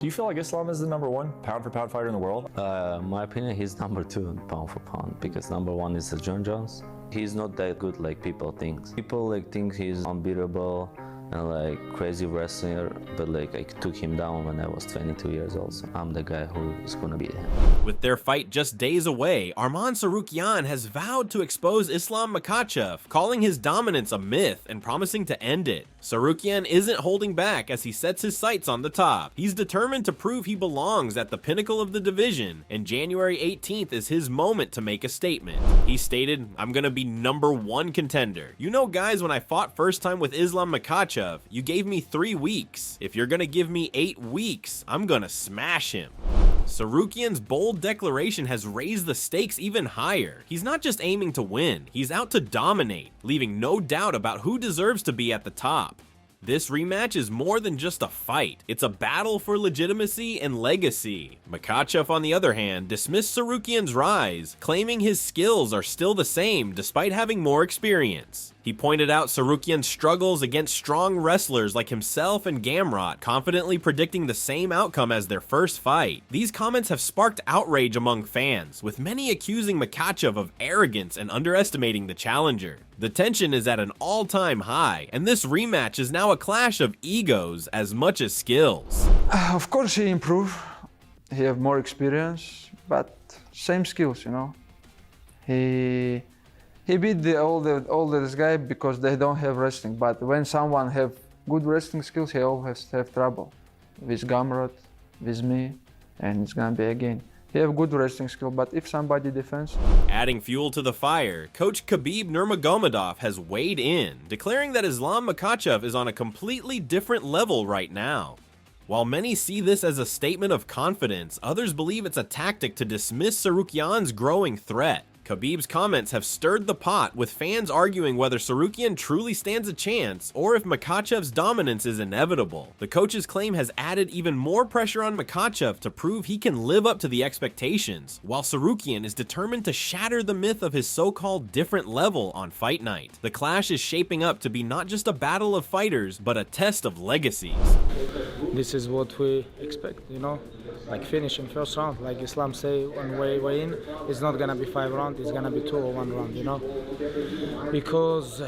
Do you feel like Islam is the #1 pound-for-pound fighter in the world? My opinion, he's #2 pound for pound because #1 is John Jones. He's not that good like people think. People think he's unbeatable and crazy wrestler, but I took him down when I was 22 years old. So I'm the guy who is gonna beat him. With their fight just days away, Arman Tsarukyan has vowed to expose Islam Makhachev, calling his dominance a myth and promising to end it. Tsarukyan isn't holding back as he sets his sights on the top. He's determined to prove he belongs at the pinnacle of the division, and January 18th is his moment to make a statement. He stated, "I'm gonna be #1 contender. You know guys, when I fought first time with Islam Makhachev, you gave me 3 weeks. If you're gonna give me 8 weeks, I'm gonna smash him." Tsarukyan's bold declaration has raised the stakes even higher. He's not just aiming to win, he's out to dominate, leaving no doubt about who deserves to be at the top. This rematch is more than just a fight. It's a battle for legitimacy and legacy. Makhachev, on the other hand, dismissed Tsarukyan's rise, claiming his skills are still the same despite having more experience. He pointed out Tsarukyan's struggles against strong wrestlers like himself and Gamrot, confidently predicting the same outcome as their first fight. These comments have sparked outrage among fans, with many accusing Makhachev of arrogance and underestimating the challenger. The tension is at an all-time high, and this rematch is now a clash of egos as much as skills. Of course he improved. He have more experience, but same skills, you know. He beat all this guy because they don't have wrestling. But when someone have good wrestling skills, he always have trouble with Gamrot, with me, and it's gonna be again. He have good wrestling skill, but if somebody defends. Adding fuel to the fire, Coach Khabib Nurmagomedov has weighed in, declaring that Islam Makhachev is on a completely different level right now. While many see this as a statement of confidence, others believe it's a tactic to dismiss Tsarukyan's growing threat. Khabib's comments have stirred the pot, with fans arguing whether Tsarukyan truly stands a chance or if Makhachev's dominance is inevitable. The coach's claim has added even more pressure on Makhachev to prove he can live up to the expectations, while Tsarukyan is determined to shatter the myth of his so-called different level on fight night. The clash is shaping up to be not just a battle of fighters, but a test of legacies. This is what we expect, you know, like finish in first round, like Islam say one way in. It's not gonna be 5 rounds, it's gonna be 2 or 1 round, you know, because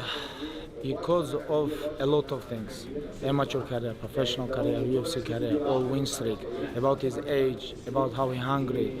of a lot of things, amateur career, professional career, UFC career, all win streak, about his age, about how he's hungry,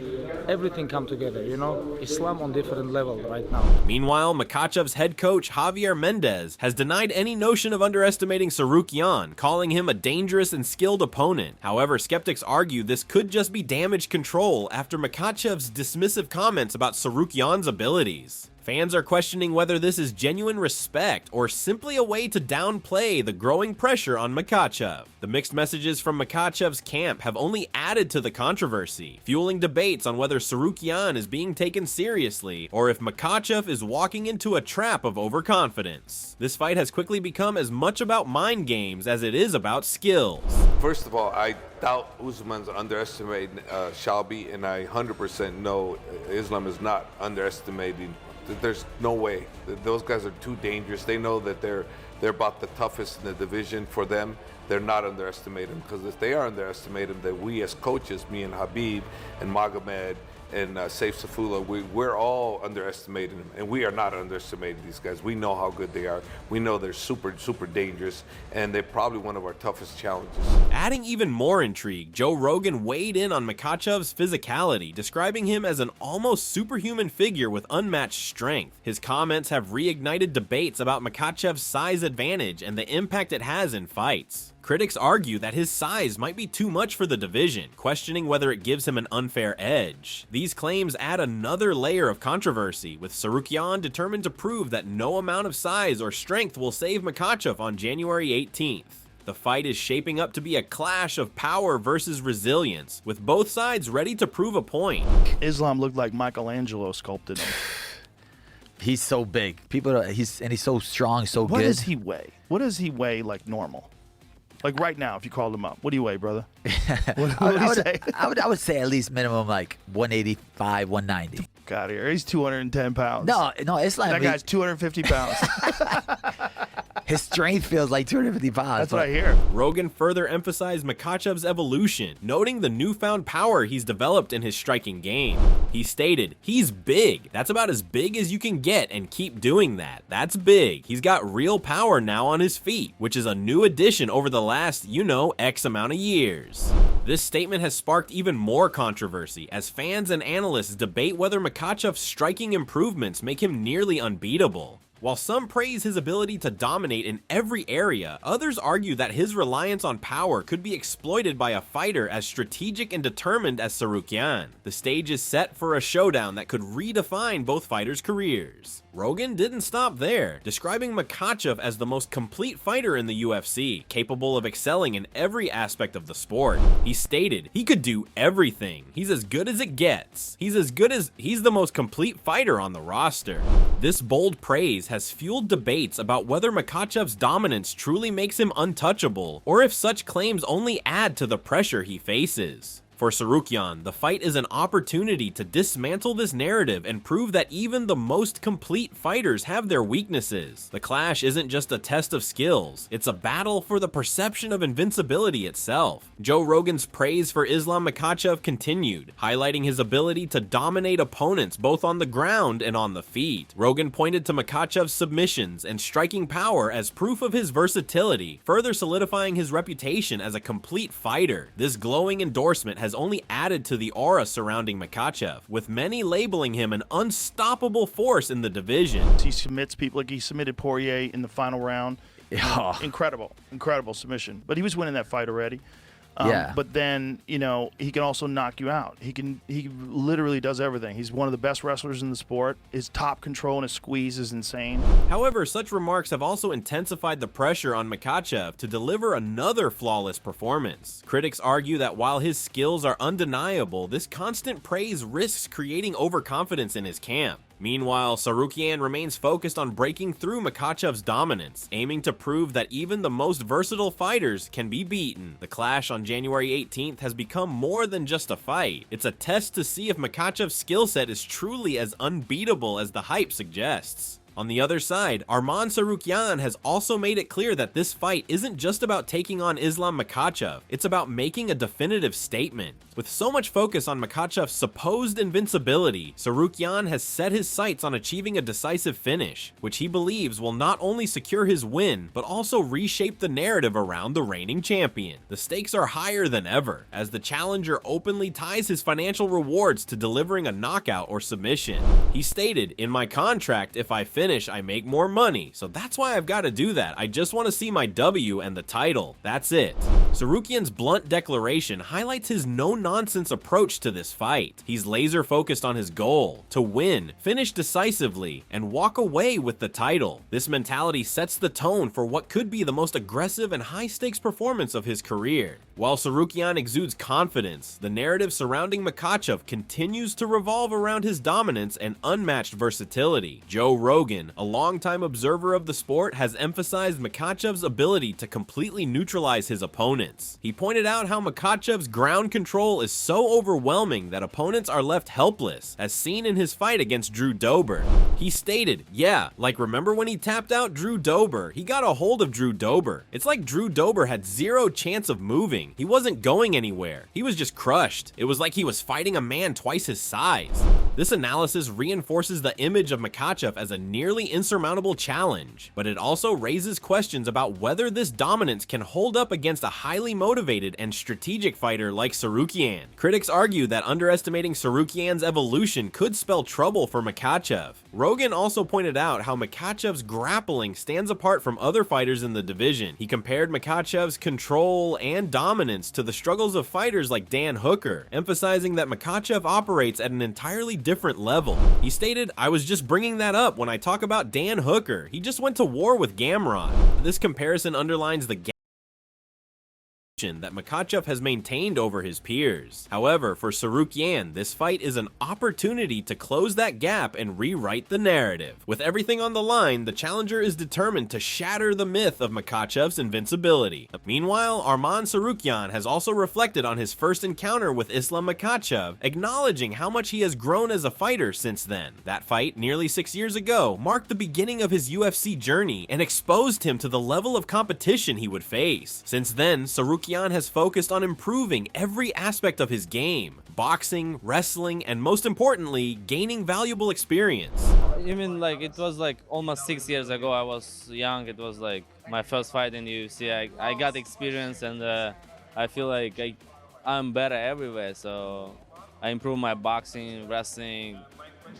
everything come together, you know. Islam on different level right now. Meanwhile, Makhachev's head coach Javier Mendez has denied any notion of underestimating Tsarukyan, calling him a dangerous and skilled opponent. However, skeptics argue this could just be damage control after Makhachev's dismissive comments about Tsarukyan's abilities. Fans are questioning whether this is genuine respect or simply a way to downplay the growing pressure on Makhachev. The mixed messages from Makhachev's camp have only added to the controversy, fueling debates on whether Tsarukyan is being taken seriously or if Makhachev is walking into a trap of overconfidence. This fight has quickly become as much about mind games as it is about skills. First of all, I doubt Usman's underestimating Shelby, and I 100% know Islam is not underestimating. There's no way. Those guys are too dangerous. They know that they're about the toughest in the division. For them, they're not underestimating, because if they are underestimating, then we as coaches, me and Habib and Magomed and Saif Safula, we're all underestimating them, and we are not underestimating these guys. We know how good they are. We know they're super, super dangerous, and they're probably one of our toughest challenges. Adding even more intrigue, Joe Rogan weighed in on Makhachev's physicality, describing him as an almost superhuman figure with unmatched strength. His comments have reignited debates about Makhachev's size advantage and the impact it has in fights. Critics argue that his size might be too much for the division, questioning whether it gives him an unfair edge. These claims add another layer of controversy, with Tsarukyan determined to prove that no amount of size or strength will save Makhachev on January 18th. The fight is shaping up to be a clash of power versus resilience, with both sides ready to prove a point. Islam looked like Michelangelo sculpted him. He's so big. He's so strong, so good. What does he weigh? What does he weigh like normal? Like right now, if you called him up, what do you weigh, brother? What would he say? I would say at least minimum like 185, 190. Got here. He's 210 pounds. No, Islam. That guy's 250 pounds. His strength feels like 250 pounds. That's what I hear. Rogan further emphasized Makhachev's evolution, noting the newfound power he's developed in his striking game. He stated, "He's big. That's about as big as you can get, and keep doing that. That's big. He's got real power now on his feet, which is a new addition over the last, X amount of years." This statement has sparked even more controversy as fans and analysts debate whether Makhachev's striking improvements make him nearly unbeatable. While some praise his ability to dominate in every area, others argue that his reliance on power could be exploited by a fighter as strategic and determined as Tsarukyan. The stage is set for a showdown that could redefine both fighters' careers. Rogan didn't stop there, describing Makhachev as the most complete fighter in the UFC, capable of excelling in every aspect of the sport. He stated, "He could do everything. He's as good as it gets. He's the most complete fighter on the roster." This bold praise has fueled debates about whether Makhachev's dominance truly makes him untouchable, or if such claims only add to the pressure he faces. For Tsarukyan, the fight is an opportunity to dismantle this narrative and prove that even the most complete fighters have their weaknesses. The clash isn't just a test of skills, it's a battle for the perception of invincibility itself. Joe Rogan's praise for Islam Makhachev continued, highlighting his ability to dominate opponents both on the ground and on the feet. Rogan pointed to Makhachev's submissions and striking power as proof of his versatility, further solidifying his reputation as a complete fighter. This glowing endorsement has only added to the aura surrounding Makhachev, with many labeling him an unstoppable force in the division. He submits people, like he submitted Poirier in the final round. Yeah. Incredible submission. But he was winning that fight already. Yeah. But then, he can also knock you out. He literally does everything. He's one of the best wrestlers in the sport. His top control and his squeeze is insane. However, such remarks have also intensified the pressure on Makhachev to deliver another flawless performance. Critics argue that while his skills are undeniable, this constant praise risks creating overconfidence in his camp. Meanwhile, Tsarukyan remains focused on breaking through Makhachev's dominance, aiming to prove that even the most versatile fighters can be beaten. The clash on January 18th has become more than just a fight. It's a test to see if Makhachev's skill set is truly as unbeatable as the hype suggests. On the other side, Arman Tsarukyan has also made it clear that this fight isn't just about taking on Islam Makhachev, it's about making a definitive statement. With so much focus on Makhachev's supposed invincibility, Tsarukyan has set his sights on achieving a decisive finish, which he believes will not only secure his win, but also reshape the narrative around the reigning champion. The stakes are higher than ever, as the challenger openly ties his financial rewards to delivering a knockout or submission. He stated, "In my contract, if I finish, I make more money, so that's why I've got to do that. I just want to see my W and the title. That's it." Tsarukyan's blunt declaration highlights his no-nonsense approach to this fight. He's laser-focused on his goal, to win, finish decisively, and walk away with the title. This mentality sets the tone for what could be the most aggressive and high-stakes performance of his career. While Tsarukyan exudes confidence, the narrative surrounding Makhachev continues to revolve around his dominance and unmatched versatility. Joe Rogan, a longtime observer of the sport, has emphasized Makhachev's ability to completely neutralize his opponents. He pointed out how Makhachev's ground control is so overwhelming that opponents are left helpless, as seen in his fight against Drew Dober. He stated, "Yeah, like remember when he tapped out Drew Dober? He got a hold of Drew Dober. It's like Drew Dober had zero chance of moving. He wasn't going anywhere. He was just crushed. It was like he was fighting a man twice his size." This analysis reinforces the image of Makhachev as a nearly insurmountable challenge, but it also raises questions about whether this dominance can hold up against a highly motivated and strategic fighter like Tsarukyan. Critics argue that underestimating Tsarukyan's evolution could spell trouble for Makhachev. Rogan also pointed out how Makhachev's grappling stands apart from other fighters in the division. He compared Makhachev's control and dominance to the struggles of fighters like Dan Hooker, emphasizing that Makhachev operates at an entirely different level. He stated, "I was just bringing that up when I talk about Dan Hooker. He just went to war with Gamrot." This comparison underlines the that Makhachev has maintained over his peers. However, for Tsarukyan, this fight is an opportunity to close that gap and rewrite the narrative. With everything on the line, the challenger is determined to shatter the myth of Makhachev's invincibility. Meanwhile, Arman Tsarukyan has also reflected on his first encounter with Islam Makhachev, acknowledging how much he has grown as a fighter since then. That fight, nearly 6 years ago, marked the beginning of his UFC journey and exposed him to the level of competition he would face. Since then, Tsarukyan has focused on improving every aspect of his game: boxing, wrestling, and most importantly, gaining valuable experience. Even like it was like almost 6 years ago. I was young. It was like my first fight in the UFC. I got experience, and I feel like I'm better everywhere. So I improved my boxing, wrestling,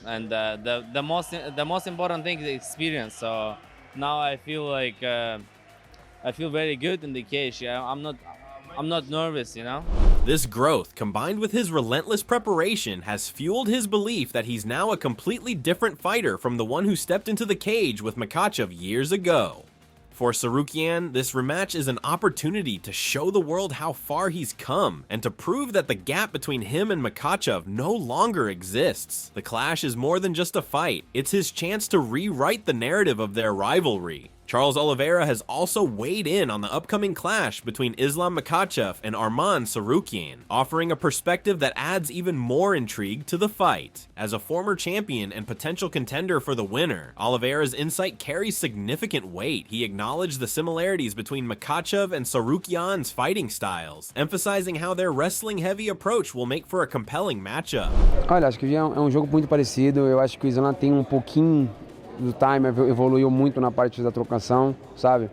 and the most important thing is experience. So now I feel like I feel very good in the cage. I'm not nervous, you know. This growth, combined with his relentless preparation, has fueled his belief that he's now a completely different fighter from the one who stepped into the cage with Makhachev years ago. For Tsarukyan, this rematch is an opportunity to show the world how far he's come, and to prove that the gap between him and Makhachev no longer exists. The clash is more than just a fight, it's his chance to rewrite the narrative of their rivalry. Charles Oliveira has also weighed in on the upcoming clash between Islam Makhachev and Arman Tsarukyan, offering a perspective that adds even more intrigue to the fight. As a former champion and potential contender for the winner, Oliveira's insight carries significant weight. He acknowledged the similarities between Makhachev and Tsarukyan's fighting styles, emphasizing how their wrestling-heavy approach will make for a compelling matchup. Olha, acho que é jogo muito parecido. Eu acho que o Islam tem pouquinho do time, evoluiu muito na parte da trocação, sabe?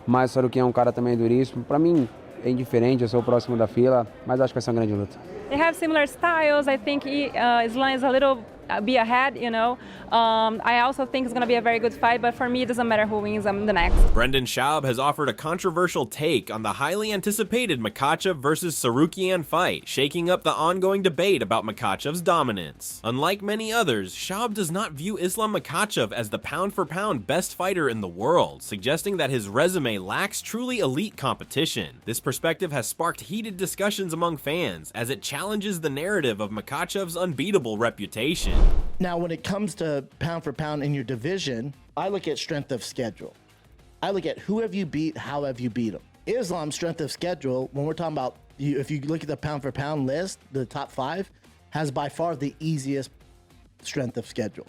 Mas o Tsarukyan é cara também duríssimo. Para mim é indiferente, eu sou o próximo da fila, mas acho que vai ser uma grande luta. They have similar styles. I think Islam is a little be ahead, you know. I also think it's going to be a very good fight, but for me, it doesn't matter who wins. I'm the next. Brendan Schaub has offered a controversial take on the highly anticipated Makhachev versus Tsarukyan fight, shaking up the ongoing debate about Makhachev's dominance. Unlike many others, Schaub does not view Islam Makhachev as the pound-for-pound best fighter in the world, suggesting that his resume lacks truly elite competition. This perspective has sparked heated discussions among fans, as it challenges the narrative of Makhachev's unbeatable reputation. Now, when it comes to pound for pound in your division, I look at strength of schedule. I look at who have you beat, how have you beat them. Islam's strength of schedule, when we're talking about, if you look at the pound for pound list, the top 5, has by far the easiest strength of schedule.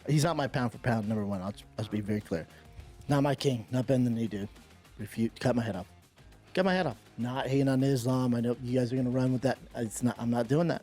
He's not my pound for pound number 1. I'll be very clear. Not my king, not bend the knee, dude. Refute, cut my head off. Cut my head off. Not hating on Islam. I know you guys are gonna run with that. I'm not doing that.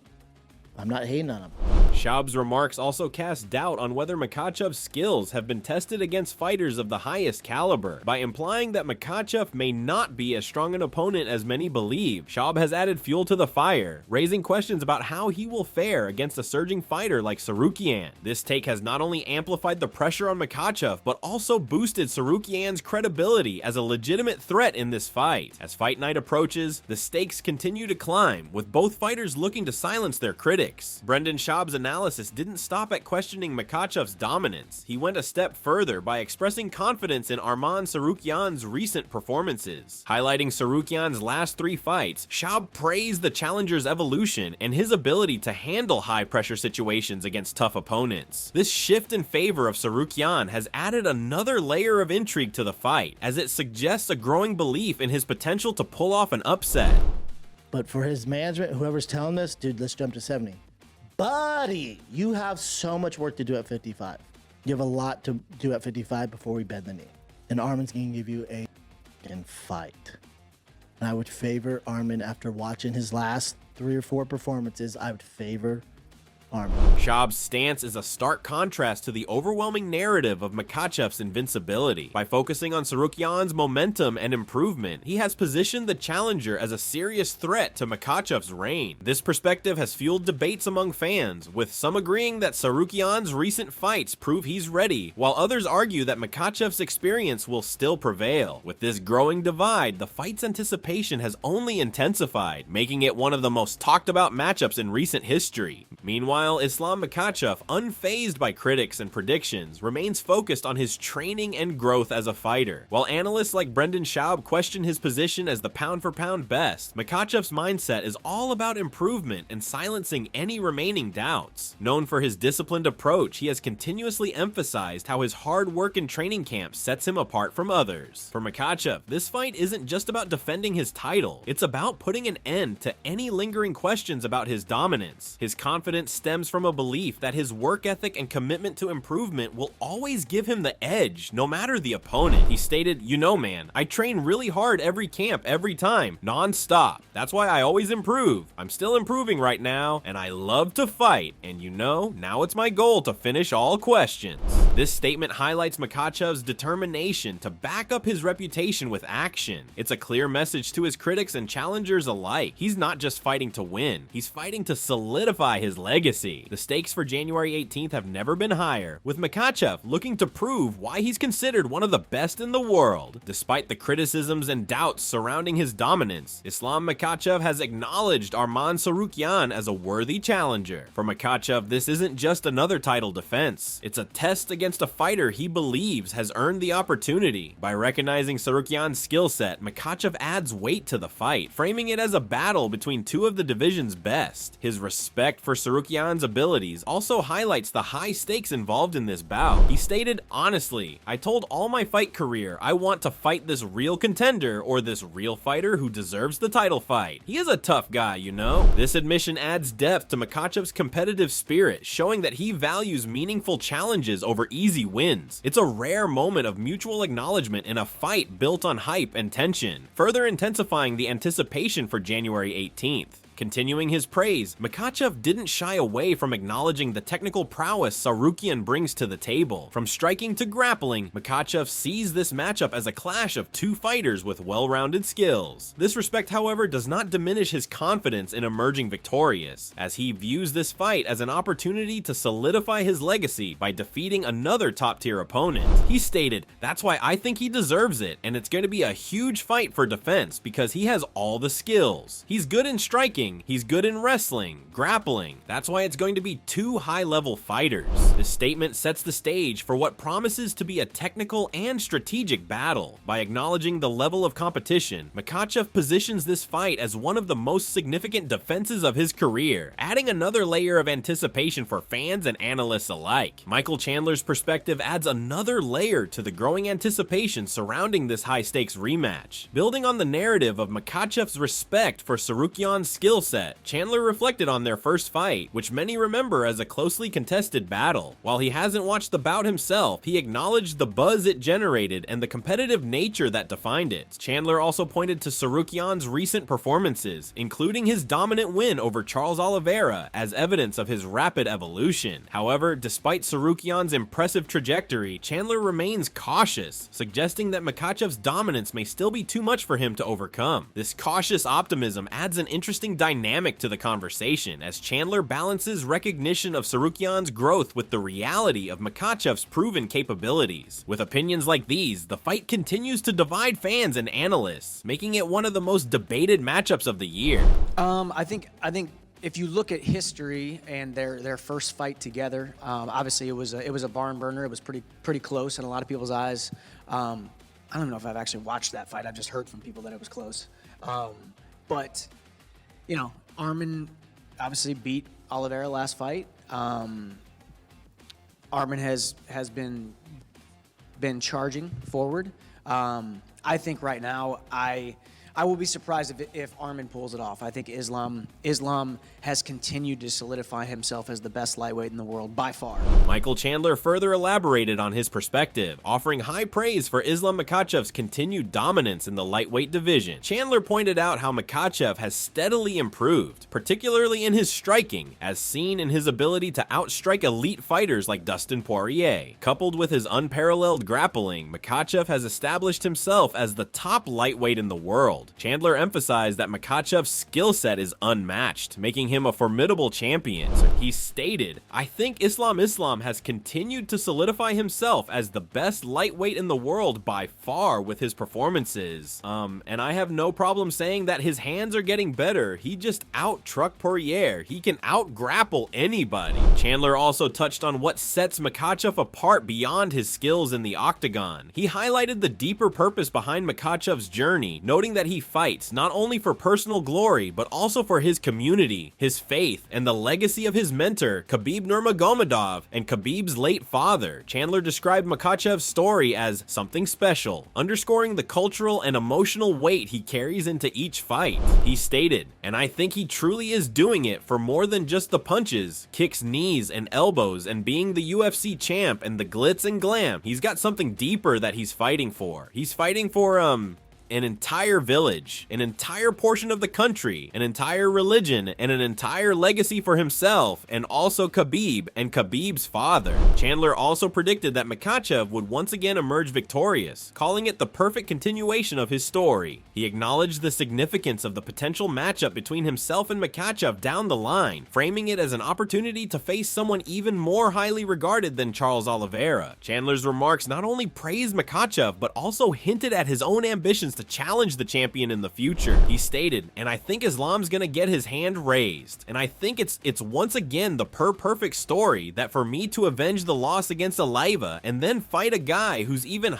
I'm not hating on him. Schaub's remarks also cast doubt on whether Makhachev's skills have been tested against fighters of the highest caliber, by implying that Makhachev may not be as strong an opponent as many believe. Schaub has added fuel to the fire, raising questions about how he will fare against a surging fighter like Tsarukyan. This take has not only amplified the pressure on Makhachev, but also boosted Tsarukyan's credibility as a legitimate threat in this fight. As fight night approaches, the stakes continue to climb, with both fighters looking to silence their critics. Brendan Schaub's analysis didn't stop at questioning Makhachev's dominance. He went a step further by expressing confidence in Arman Tsarukyan's recent performances. Highlighting Tsarukyan's last 3 fights, Schaub praised the challenger's evolution and his ability to handle high-pressure situations against tough opponents. This shift in favor of Tsarukyan has added another layer of intrigue to the fight, as it suggests a growing belief in his potential to pull off an upset. But for his management, whoever's telling this, dude, let's jump to 70. Buddy, you have so much work to do at 55. You have a lot to do at 55 before we bend the knee. And Arman's going to give you a fight. And I would favor Arman after watching his last 3 or 4 performances. I would favor Arman. Schaub's stance is a stark contrast to the overwhelming narrative of Makhachev's invincibility. By focusing on Tsarukyan's momentum and improvement, he has positioned the challenger as a serious threat to Makhachev's reign. This perspective has fueled debates among fans, with some agreeing that Tsarukyan's recent fights prove he's ready, while others argue that Makhachev's experience will still prevail. With this growing divide, the fight's anticipation has only intensified, making it one of the most talked about matchups in recent history. Meanwhile, Meanwhile, Islam Makhachev, unfazed by critics and predictions, remains focused on his training and growth as a fighter. While analysts like Brendan Schaub question his position as the pound-for-pound best, Makhachev's mindset is all about improvement and silencing any remaining doubts. Known for his disciplined approach, he has continuously emphasized how his hard work in training camp sets him apart from others. For Makhachev, this fight isn't just about defending his title, it's about putting an end to any lingering questions about his dominance. His confidence stems from a belief that his work ethic and commitment to improvement will always give him the edge, no matter the opponent. He stated, "You know, man, I train really hard every camp, every time, non-stop. That's why I always improve. I'm still improving right now, and I love to fight. And you know, now it's my goal to finish all questions." This statement highlights Makhachev's determination to back up his reputation with action. It's a clear message to his critics and challengers alike. He's not just fighting to win, he's fighting to solidify his legacy. The stakes for January 18th have never been higher, with Makhachev looking to prove why he's considered one of the best in the world. Despite the criticisms and doubts surrounding his dominance, Islam Makhachev has acknowledged Arman Tsarukyan as a worthy challenger. For Makhachev, this isn't just another title defense. It's a test against a fighter he believes has earned the opportunity. By recognizing Tsarukyan's skill set, Makhachev adds weight to the fight, framing it as a battle between two of the division's best. His respect for Tsarukyan's abilities also highlights the high stakes involved in this bout. He stated, "Honestly, I told all my fight career I want to fight this real contender or this real fighter who deserves the title fight. He is a tough guy, you know." This admission adds depth to Makhachev's competitive spirit, showing that he values meaningful challenges over easy wins. It's a rare moment of mutual acknowledgement in a fight built on hype and tension, further intensifying the anticipation for January 18th. Continuing his praise, Makhachev didn't shy away from acknowledging the technical prowess Tsarukyan brings to the table. From striking to grappling, Makhachev sees this matchup as a clash of two fighters with well-rounded skills. This respect, however, does not diminish his confidence in emerging victorious, as he views this fight as an opportunity to solidify his legacy by defeating another top-tier opponent. He stated, "That's why I think he deserves it, and it's going to be a huge fight for defense because he has all the skills. He's good in striking, he's good in wrestling, grappling. That's why it's going to be two high-level fighters." This statement sets the stage for what promises to be a technical and strategic battle. By acknowledging the level of competition, Makhachev positions this fight as one of the most significant defenses of his career, adding another layer of anticipation for fans and analysts alike. Michael Chandler's perspective adds another layer to the growing anticipation surrounding this high-stakes rematch. Building on the narrative of Makhachev's respect for Tsarukyan's skill set, Chandler reflected on their first fight, which many remember as a closely contested battle. While he hasn't watched the bout himself, he acknowledged the buzz it generated and the competitive nature that defined it. Chandler also pointed to Tsarukyan's recent performances, including his dominant win over Charles Oliveira, as evidence of his rapid evolution. However, despite Tsarukyan's impressive trajectory, Chandler remains cautious, suggesting that Makhachev's dominance may still be too much for him to overcome. This cautious optimism adds an interesting dynamic to the conversation, as Chandler balances recognition of Tsarukyan's growth with the reality of Makhachev's proven capabilities. With opinions like these, the fight continues to divide fans and analysts, making it one of the most debated matchups of the year. I think if you look at history and their first fight together, obviously it was a barn burner. It was pretty close in a lot of people's eyes. I don't know if I've actually watched that fight. I've just heard from people that it was close. But you know, Arman obviously beat Oliveira last fight. Arman has been charging forward. I think right now I will be surprised if Arman pulls it off. I think Islam has continued to solidify himself as the best lightweight in the world by far. Michael Chandler further elaborated on his perspective, offering high praise for Islam Makhachev's continued dominance in the lightweight division. Chandler pointed out how Makhachev has steadily improved, particularly in his striking, as seen in his ability to outstrike elite fighters like Dustin Poirier. Coupled with his unparalleled grappling, Makhachev has established himself as the top lightweight in the world. world. Chandler emphasized that Makhachev's skill set is unmatched, making him a formidable champion. He stated, "I think Islam has continued to solidify himself as the best lightweight in the world by far with his performances. And I have no problem saying that his hands are getting better. He just out-truck Poirier. He can out-grapple anybody." Chandler also touched on what sets Makhachev apart beyond his skills in the octagon. He highlighted the deeper purpose behind Makhachev's journey, noting that he fights not only for personal glory, but also for his community, his faith, and the legacy of his mentor, Khabib Nurmagomedov, and Khabib's late father. Chandler described Makhachev's story as something special, underscoring the cultural and emotional weight he carries into each fight. He stated, "And I think he truly is doing it for more than just the punches, kicks, knees, and elbows, and being the UFC champ and the glitz and glam. He's got something deeper that he's fighting for. He's fighting for, an entire village, an entire portion of the country, an entire religion, and an entire legacy for himself, and also Khabib and Khabib's father." Chandler also predicted that Makhachev would once again emerge victorious, calling it the perfect continuation of his story. He acknowledged the significance of the potential matchup between himself and Makhachev down the line, framing it as an opportunity to face someone even more highly regarded than Charles Oliveira. Chandler's remarks not only praised Makhachev, but also hinted at his own ambitions to challenge the champion in the future. He stated, "And I think Islam's gonna get his hand raised. And I think it's once again the perfect story that for me to avenge the loss against Oliva and then fight a guy who's even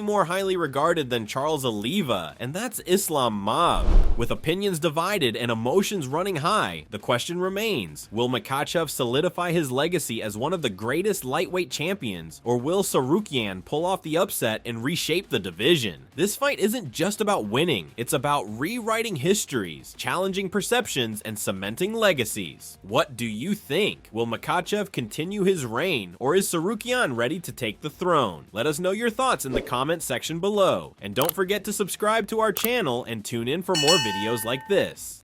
more highly regarded than Charles Oliva, and that's Islam Mob." With opinions divided and emotions running high, the question remains, will Makhachev solidify his legacy as one of the greatest lightweight champions, or will Tsarukyan pull off the upset and reshape the division? This fight isn't just about winning, it's about rewriting histories, challenging perceptions, and cementing legacies. What do you think? Will Makhachev continue his reign, or is Tsarukyan ready to take the throne? Let us know your thoughts in the comment section below. And don't forget to subscribe to our channel and tune in for more videos like this.